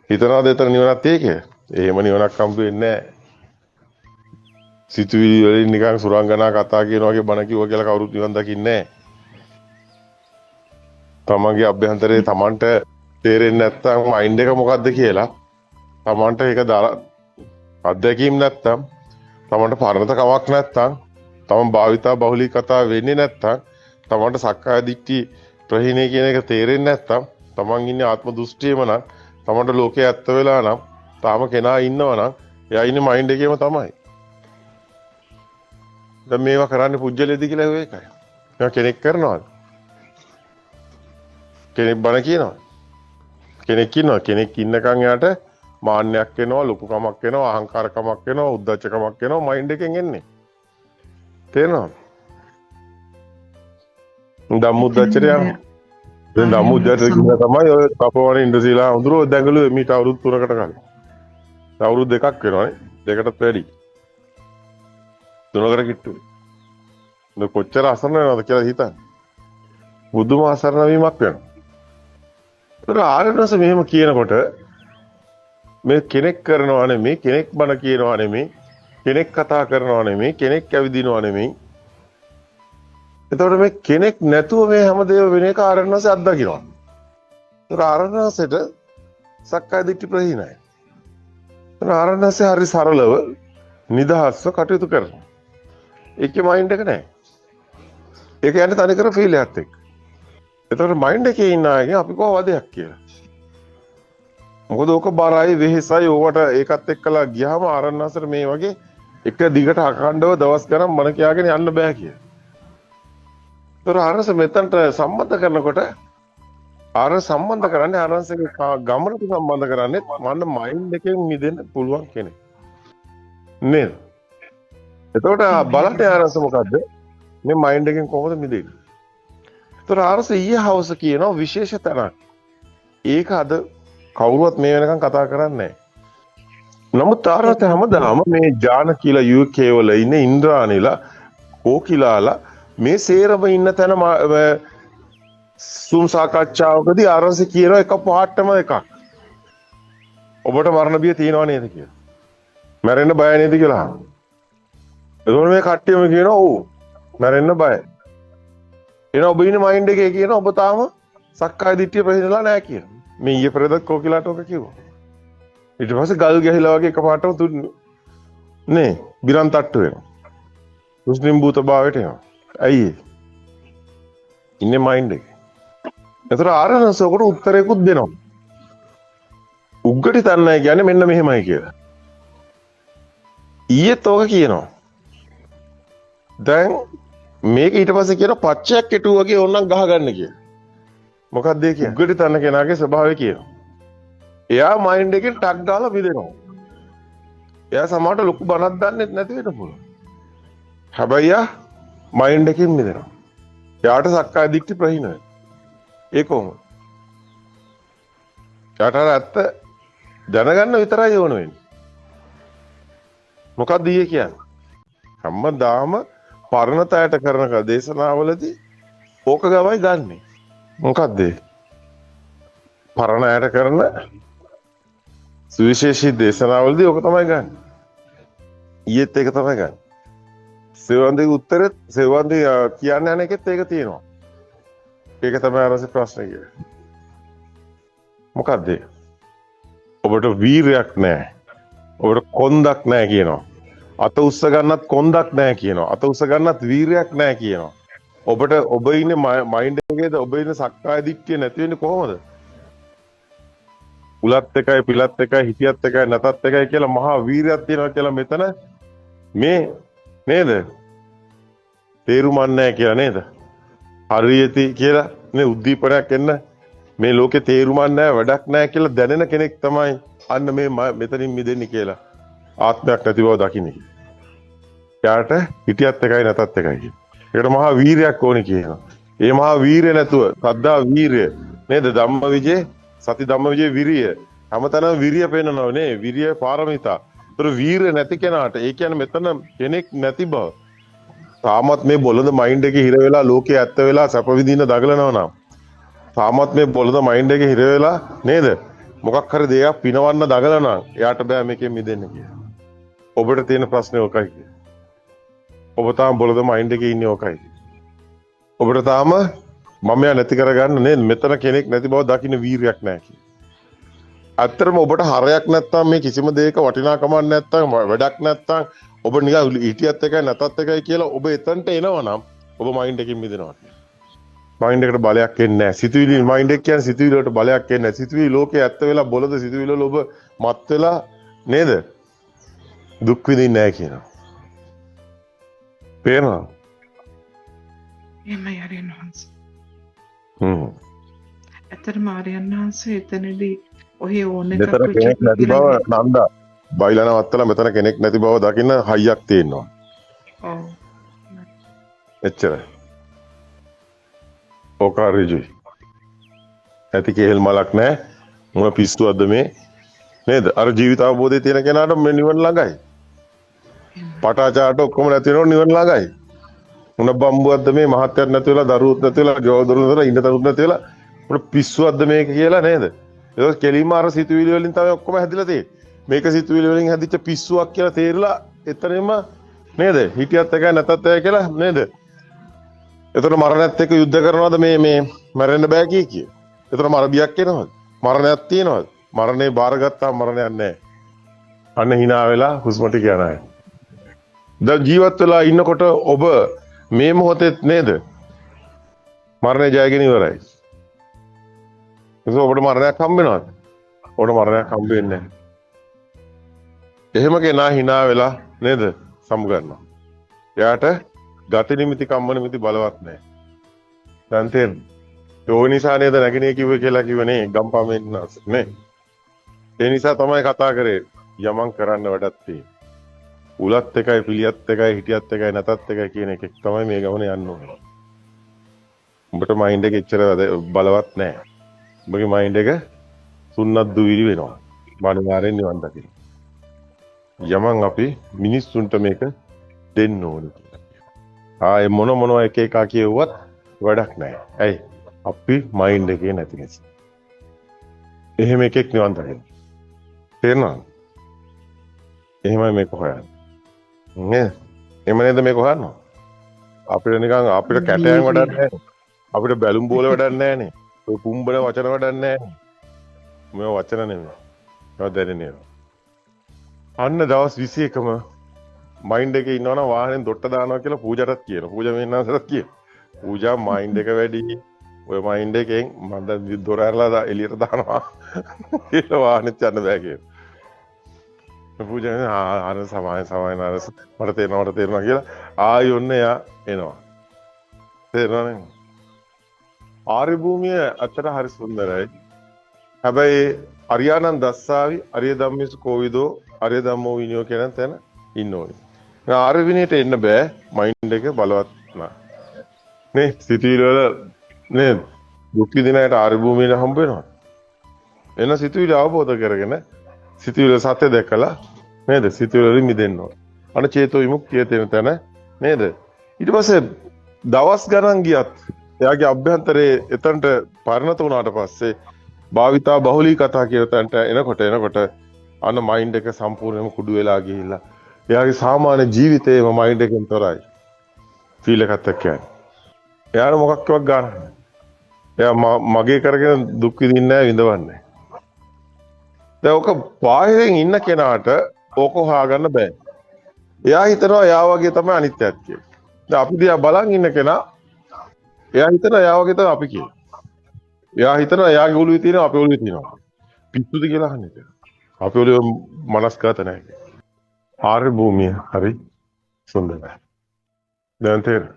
හිතනවාද එතන නිවනක් තියෙයි කියලා? එහෙම නිවනක් හම්බ වෙන්නේ නැහැ. සිතුවිලි වලින් නිකන් සුරංගනා කතා කියන වගේ බණ කිව්වා කියලා කවුරුත් නිවන් දකින්නේ නැහැ. තමන්ගේ අභ්‍යන්තරේ තමන්ට තේරෙන්නේ නැත්නම් මයින්ඩ් එක මොකද්ද කියලා තමන්ට ඒක අත්දැකීම් නැත්නම් තමන්ට පරණත කමක් නැත්නම් තමන් භාවිතා බහුලී කතා වෙන්නේ නැත්නම් තමන්ට සක්කාය දිට්ඨි ප්‍රහීනේ කියන එක තේරෙන්නේ නැත්නම් තමන් ඉන්නේ ආත්ම දෘෂ්ටියම නම් තමන්ට ලෝකේ ඇත්ත වෙලා නම් තාම කෙනා ඉන්නවා නම් එයා ඉන්නේ මයින්ඩ් එකේම තමයි. දැන් මේවා කරන්නේ පුජ්‍යලෙද කියලා ඔය එකයි. මේවා කෙනෙක් කරනවද? කෙනෙක් බණ කියනවා. කෙනෙක් ඉන්නවා. කෙනෙක් ඉන්නකන් එයාට මාන්නයක් එනවා, ලොකුකමක් එනවා, අහංකාරකමක් එනවා, උද්දච්චකමක් එනවා මයින්ඩ් එකෙන් එන්නේ. තේරෙනවද? ධම්මුද්දච්චරය. දැන් ධම්මුද්දච්චරය කියන තමයි ඔය තපවණ ඉන්ද්‍රසීලා හඳුරෝ දැඟලුවේ මීට අවුරුදු 3කට කලින්. අවුරුදු 2ක් වෙනවනේ. දෙකටත් වැඩි. 3කට කිට්ටුයි. දැන් කොච්චර අසරණ වෙනවද කියලා හිතන්න. බුදුම අසරණ වීමක් වෙනවා. ඒතර ආරණස මෙහෙම කියනකොට මේ කෙනෙක් කරනවා නෙමෙයි, කෙනෙක් බණ කියනවා නෙමෙයි, කෙනෙක් කතා කරනවා නෙමෙයි, කෙනෙක් ඇවිදිනවා නෙමෙයි. එතකොට මේ කෙනෙක් නැතුව මේ හැමදේම වෙන එක ආරණස අත්දකින්නවා. ඒතර ආරණසට සක්කාය දිට්ඨි ප්‍රහීනයි. ඒතර ආරණස හරි සරලව නිදහස්ව කටයුතු කරනවා. ඒකේ මයින්ඩ් එක නැහැ. ඒක යන්නේ තනිකර ෆීල් එකත් එක්ක. එතකොට මයින්ඩ් එකේ ඉන්න අයගේ අපි කොහොමද දෙයක් කියලා. මොකද ඕක බරයි වෙහෙසයි ඕවට ඒකත් එක්කලා ගියාම ආරණාසර මේ වගේ එක දිගට අඛණ්ඩව දවස් ගණන් මන කියාගෙන යන්න බෑ කියලා. ඒතර ආරණස මෙතනට සම්බන්ධ කරනකොට සම්බන්ධ කරන්නේ ආරණසගේ ගමනට සම්බන්ධ කරන්නේ මන්න මයින්ඩ් එකෙන් මිදෙන්න පුළුවන් කෙනෙක්. නේද? එතකොට බලන්න ආරණස මොකද්ද? මේ මයින්ඩ් එකෙන් කොහොමද මිදෙන්නේ? ඒතර ආරස ඊයේ හවස කියනවා විශේෂ තැනක්. ඒක අද කවුරුවත් මේ වෙනකන් කතා කරන්නේ නැහැ. නමුත් ආරත හැමදාම මේ ජාන කියලා UK වල ඉන්න ඉන්ද්‍රාණිලා කෝකිලාලා මේ සේරම ඉන්න තැන සුම් සාකච්ඡාවකදී ආරස කියන එක පාටම එකක්. ඔබට මරණ බිය තියෙනව නේද කියලා. මැරෙන්න බය නේද කියලා. එතකොට මේ කට්ටියම කියනවා ඔව් මැරෙන්න බයයි. එන ඔබ ඉන්නේ මයින්ඩ් එකේ කියන ඔබ තාම සක්කාය දිට්ඨිය ප්‍රහීනලා නැහැ කියන. මේ ඊයේ පෙරේද කෝකිලාට ඔක කිව්වා. ඊට පස්සේ ගල් ගැහිලා වගේ එකපාරටම තුන්නේ. නේ බිරන් තට්ටු වෙනවා. මුස්ලිම් භූත භාවයට එනවා. ඇයි ඉන්නේ මයින්ඩ් එකේ. ඒතර ආරණසෝකට උත්තරයකුත් දෙනවා. උග්ගටි තන්නයි කියන්නේ මෙන්න මෙහෙමයි කියලා. ඊයේත් ඔක කියනවා. දැන් මේක ඊට පස්සේ කියන පච්චයක් කෙටු වගේ ඕනනම් ගහ ගන්න කියලා. මොකක්ද ඒ කියන්නේ? උග්ගටි තන්න කෙනාගේ ස්වභාවය කියනවා. එයා මයින්ඩ් එකෙන් ටක් දාලා බිඳෙනවා. එයා සමහරට ලොකු බණක් දන්නෙත් නැති වෙන්න පුළුවන්. හැබැයි එයා මයින්ඩ් එකෙන් මිදෙනවා. එයාට සක්කාය දිට්ඨි ප්‍රහීන වෙනවා. ඒ කොහොමද? එයාට ඇත්ත දැනගන්න විතරයි ඕන වෙන්නේ. මොකක්ද ඊයේ කියන්නේ? හැමදාම පරණතයට කරන දේශනාවලදී ඕක ගමයි ගන්නෙ. මොකක්ද ඒ? පරණයට කරන සුවිශේෂී දේශනාවලදී ඕක තමයි ගන්න. ඊයේත් ඒක තමයි ගන්න. සෙවන්දේ උත්තරෙත් සෙවන්දේ කියන්න යන එකෙත් ඒක තියෙනවා. ඒක තමයි අරසේ ප්‍රශ්නේ කියන්නේ. මොකක්ද ඒ? ඔබට වීරයක් නැහැ. ඔබට කොන්දක් නැහැ කියනවා. අත උස්ස ගන්නත් කොන්දක් නැහැ කියනවා. අත උස්ස ගන්නත් වීරයක් නැහැ කියනවා. ඔබට ඔබ ඉන්නේ මයින්ඩ් එකේද ඔබ ඉන්නේ සක්කාය දිට්ඨිය නැති වෙන්නේ කොහොමද? උලත් එකයි පිලත් එකයි හිටියත් එකයි නැතත් එකයි කියලා මහා වීරයක් තියෙනවා කියලා මෙතන මේ නේද? තේරුමක් නැහැ කියලා නේද? හරියටි කියලා මේ උද්දීපනයක් එන්න මේ ලෝකේ තේරුමක් නැහැ වැඩක් නැහැ කියලා දැනෙන කෙනෙක් තමයි අන්න මේ මෙතනින් මිදෙන්නේ කියලා. ආත්මයක් නැති බව දකින්නේ. යාට හිටියත් එකයි නැතත් එකයි කියන. ඒකට මහා වීරයක් ඕනේ කියනවා. ඒ මහා වීරය නැතුව සද්දා වීරය නේද? ධම්මවිජේ සති ධම්මවිජේ විරිය. හැමතැනම විරිය පේනනවා නේ. විරිය පාරමිතා. ඒතර වීරය නැති කෙනාට ඒ කියන්නේ මෙතන කෙනෙක් නැති බව. තාමත් මේ බොළඳ මයින්ඩ් එකේ හිර වෙලා ලෝකේ ඇත්ත වෙලා සැප විඳින්න දඟලනවා නම් තාමත් මේ බොළඳ මයින්ඩ් එකේ හිර වෙලා නේද? මොකක් හරි දෙයක් පිනවන්න දඟලන නම් එයාට බෑ මේකෙන් මිදෙන්න කියලා. ඔබට තියෙන ප්‍රශ්නේ ඔකයි කියලා. ඔබ තාම බොළඳ මයින්ඩ් එකේ ඉන්නේ ඔකයි. ඔබට තාම මමයා නැති කරගන්න නේද? මෙතන කෙනෙක් නැති බව දකින්න වීරියක් නැහැ කියලා. ඇත්තටම ඔබට හරයක් නැත්තම් මේ කිසිම දෙයක වටිනාකමක් නැත්තම් වැඩක් නැත්තම් ඔබ නිකන් හිටියත් එකයි නැතත් එකයි කියලා ඔබ එතනට එනවනම් ඔබ මයින්ඩ් එකකින් මිදෙනවා. මයින්ඩ් එකට බලයක් එන්නේ නැහැ. සිතුවිලි මයින්ඩ් එක කියන්නේ සිතුවිලි වලට බලයක් එන්නේ නැහැ. සිතුවිලි ලෝකේ ඇත්ත වෙලා බොළඳ සිතුවිලි වල ඔබ මත් වෙලා නේද? දුක් විඳින්නේ නැහැ කියනවා. පේනවා? එහෙමයි ආර්යයන් වහන්සේ. ඇත්තටම ආර්යයන් වහන්සේ එතනදී ඔහේ ඕන එකක් මෙතන කෙනෙක් නැති බව නන්දා බයිලා නවත්තලා මෙතන කෙනෙක් නැති බව දකින්න හයියක් තියෙනවා. ඔව්. එච්චරයි. ඕකාරිජුයි. ඇති කේල් මලක් නැහැ. මොන පිස්සුවක්ද මේ? නේද? අර ජීවිත අවබෝධය තියෙන කෙනාට මේ නිවන ළඟයි. පටාචාරට ඔක්කොම නැති වෙනව නිවන ළඟයි. මොන බම්බුවක්ද මේ මහත්යක් නැති වෙලා දරුවොත් නැති වෙලා ජෝදරුත් නැති වෙලා ඉන්න තරුත් නැති වෙලා මොන පිස්සුවක්ද මේක කියලා නේද? ඒක කෙලින්ම අර සිතුවිලි වලින් තමයි ඔක්කොම හැදිලා තියෙන්නේ. මේක සිතුවිලි වලින් හැදිච්ච පිස්සුවක් කියලා තේරිලා එතනම නේද? හිටියත් එකයි නැතත් එකයි කියලා නේද? එතන මරණයත් එක්ක යුද්ධ කරනවද මේ මැරෙන්න බෑ කිය. එතන මරබියක් එනවද? මරණයක් තියෙනවද? මරණේ බාරගත්තාම මරණයක් නැහැ. අන්න hina වෙලා හුස්ම ටික යනවා. දැන් ජීවත් වෙලා ඉන්නකොට ඔබ මේ මොහොතේ නේද? මරණය ජයගෙන ඉවරයි. ඒක ඔබට මරණයක් හම්බ වෙනවද? ඔබට මරණයක් හම්බ වෙන්නේ නැහැ. එහෙම කෙනා hina වෙලා නේද? සමු ගන්නවා. එයාට ගති නිමිති කම්ම නිමිති බලවත් නැහැ. දැන් තේරෙනවද? ඒ නිසා නේද නැගිනේ කිව්වේ කියලා කිව්වනේ ගම්පමෙන් නේ. ඒ නිසා තමයි කතා කරේ යමන් කරන්න වැඩක් තියෙන්නේ. උලත් එකයි පිළියත් එකයි හිටියත් එකයි නැතත් එකයි කියන එක තමයි මේ ගමන යන්න ඕනේ. උඹට මයින්ඩ් එක එච්චර බලවත් නැහැ. උඹගේ මයින්ඩ් එක සුන්නත් දුවිලි වෙනවා. මානවාරෙන් නිවන් දකින්න. යමන් අපි මිනිස්සුන්ට මේක දෙන්න ඕනේ. ආයේ මොනවා එක එක කියුවත් වැඩක් නැහැ. ඇයි? අපි මයින්ඩ් එකේ නැති නිසා. එහෙම එකෙක් නිවන් දකින්න. තේරෙනවද? එහෙමයි මේක හොයන්නේ. නේ? එහෙම නේද මේක හොයන්නේ? අපිට නිකන් අපිට කැටයන් වැඩක් නැහැ. අපිට බැලුම් බෝල වැඩක් නැහැ නේ. ඔය කුඹන වචන වැඩක් නැහැ නේ. මේ වචන නෙමෙයි. ඒවා දැනෙන්නේ. අන්න දවස් 21ම මයින්ඩ් එකේ ඉන්නවනම් වාහනේ දොට්ට දානවා කියලා පූජාටත් කියනවා. පූජා මෙන්නාසටත් කියනවා. පූජා මයින්ඩ් එක වැඩි. ඔය මයින්ඩ් එකෙන් මම දොර ඇරලා එළියට දානවා. කියලා වාහනෙත් යන්න බෑ කියනවා. පූජා අර සමාය මට තේරෙනවා කියලා ආයෙ ඔන්න එයා එනවා. තේරෙනවද? ආර්ය භූමිය අතර හරි සුන්දරයි. හැබැයි අරියානන් දස්සාවි අරිය ධම්මේසු කෝවිදෝ අරිය ධම්මෝ විනයෝ කියන තැන ඉන්න ඕනේ. ආර්ය විනයට එන්න බෑ මයින්ඩ් එක බලවත් නා. නේ සිතුවිලි වල නේ දුක් විඳිනාට ආර්ය භූමියට හම්බ වෙනවා. එන සිතුවිලි අවබෝධ කරගෙන සිතුවිලි සත්‍ය දැකලා නේද සිතුවිලි වලින් මිදෙන්න ඕන. අන චේතෝ විමුක්තිය තියෙන තැන නේද? ඊට පස්සේ දවස් ගණන් ගියත් එයාගේ අභ්‍යන්තරයේ එතනට පරිණත වුණාට පස්සේ භාවිතා බහුලී කතා කියන තැනට එනකොට අන මයින්ඩ් එක සම්පූර්ණයෙන්ම කුඩු වෙලා ගිහිල්ලා එයාගේ සාමාන්‍ය ජීවිතේම මයින්ඩ් එකෙන් තොරයි. ෆීල් එකත් එක්ක යන්නේ. එයාට මොකක්වත් ගන්න නැහැ. එයා මගේ කරගෙන දුක් විඳින්නේ නැහැ විඳවන්නේ. දැන් ඔක බාහිරින් ඉන්න කෙනාට ඕක හොයාගන්න බෑ. එයා හිතනවා එයා වගේ තමයි අනිත්‍යත් කියලා. දැන් අපි දිහා බලන් ඉන්න කෙනා එයා හිතනවා එයා වගේ තමයි අපි කියලා. එයා හිතනවා එයාගේ ඔළුවේ තියෙනවා අපේ ඔළුවේ තියෙනවා. පිස්සුද කියලා අහන්නේ. අපේ ඔළුවේ මනස්ගත නැහැ. ආර්ය භූමිය හරි සුන්දරයි. දැන් තේරෙනවද?